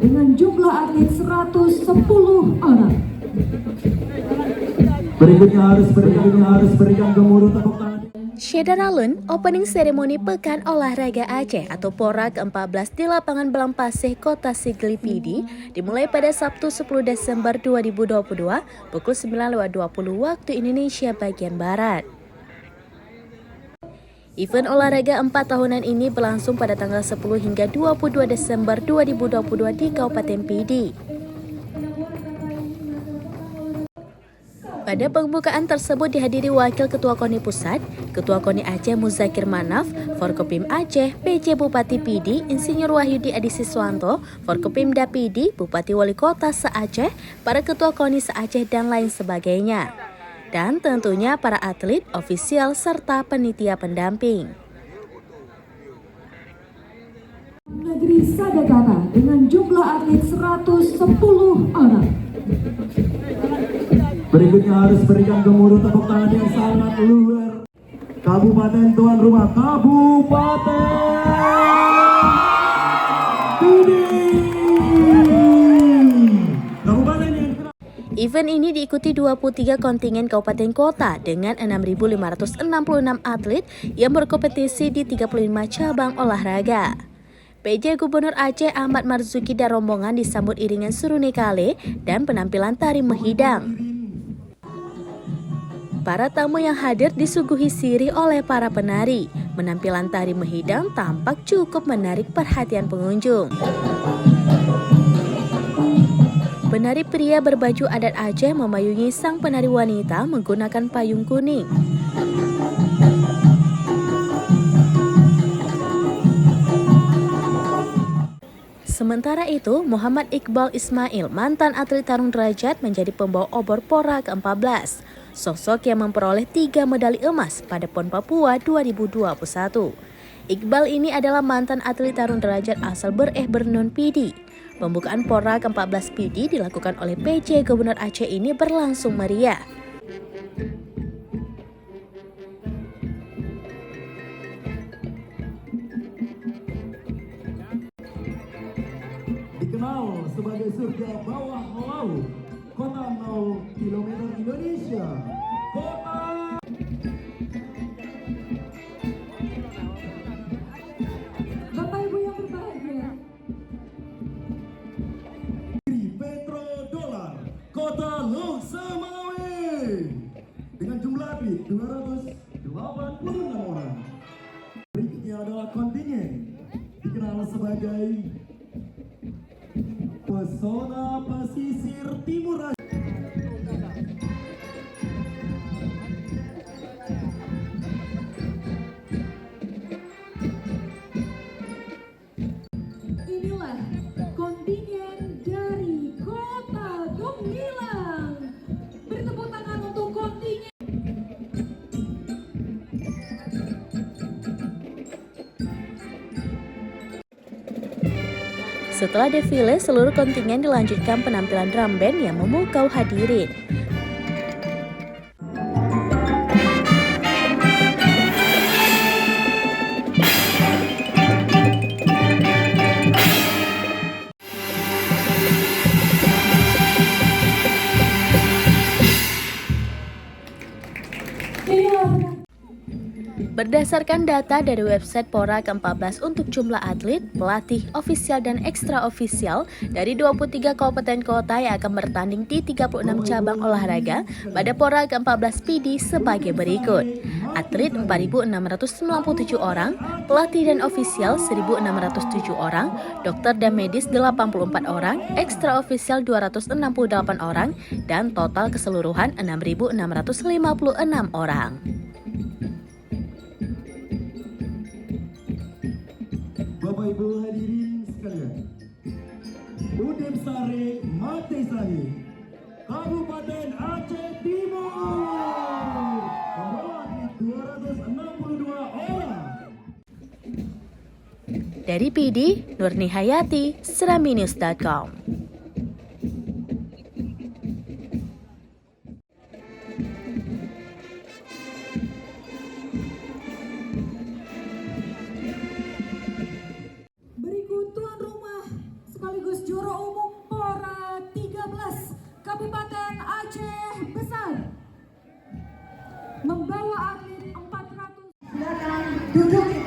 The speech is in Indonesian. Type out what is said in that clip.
dengan jumlah atlet 110 orang. Berikutnya harus berikan gemuruh tepuk tangan. Syederalun, opening seremoni Pekan Olahraga Aceh atau PORA ke-14 di lapangan Belampaseh, Kota Sigli Pidi dimulai pada Sabtu 10 Desember 2022 pukul 9.20 waktu Indonesia bagian Barat. Event olahraga 4 tahunan ini berlangsung pada tanggal 10 hingga 22 Desember 2022 di Kabupaten Pidi. Pada pembukaan tersebut dihadiri Wakil Ketua KONI Pusat, Ketua KONI Aceh Muzakir Manaf, Forkopim Aceh, PJ Bupati Pidi, Insinyur Wahyudi Adi Siswanto, Forkopimda Pidi, Bupati Wali Kota se-Aceh, para Ketua KONI se-Aceh dan lain sebagainya. Dan tentunya para atlet, ofisial, serta panitia pendamping. Negeri Sadagana dengan jumlah atlet 110 orang. Berikutnya harus berikan gemuruh tepuk tangan yang sangat luar. Kabupaten tuan rumah, Kabupaten Pidi. Kabupaten yang Event ini diikuti 23 kontingen kabupaten kota dengan 6.566 atlet yang berkompetisi di 35 cabang olahraga. PJ Gubernur Aceh Ahmad Marzuki dan rombongan disambut iringan seruni kale dan penampilan tari mehidang. Para tamu yang hadir disuguhi sirih oleh para penari. Penampilan tari mehidang tampak cukup menarik perhatian pengunjung. Penari pria berbaju adat Aceh memayungi sang penari wanita menggunakan payung kuning. Sementara itu, Muhammad Iqbal Ismail, mantan atlet tarung derajat, menjadi pembawa obor PORA ke-14. Sosok yang memperoleh 3 medali emas pada PON Papua 2021. Iqbal ini adalah mantan atlet tarung derajat asal Bernon Pidi. Pembukaan PORA ke-14 Pidi dilakukan oleh PJ Gubernur Aceh ini berlangsung meriah. dikenal sebagai surga bawah laut, kota 0 km Indonesia, kota Bapak Ibu yang berbahagia, Petrodolar, kota Lok Samawe, dengan jumlah atlet 286 orang. Berikutnya adalah kontingen dikenal sebagai Pesona Pesisir Timur Aceh. inilah kontingen dari Kota Gemilang. Beri tepuk tangan untuk kontingen. Setelah defile, seluruh kontingen dilanjutkan penampilan drum band yang memukau hadirin. Berdasarkan data dari website PORA ke-14 untuk jumlah atlet, pelatih, ofisial dan ekstra ofisial dari 23 kabupaten kota yang akan bertanding di 36 cabang olahraga pada PORA ke-14 Pidi sebagai berikut. Atlet 4.697 orang, pelatih dan ofisial 1.607 orang, dokter dan medis 84 orang, ekstra ofisial 268 orang, dan total keseluruhan 6.656 orang. Bapak Ibu hadirin sekalian, Udin Sari Mati Sari, Kabupaten Aceh Timur, membawa atlet 262 orang. Dari Pidi, Nurni Hayati, seraminews.com. Berikut tuan rumah sekaligus juara Kabupaten Aceh Besar membawa atlet 400. Silakan duduk.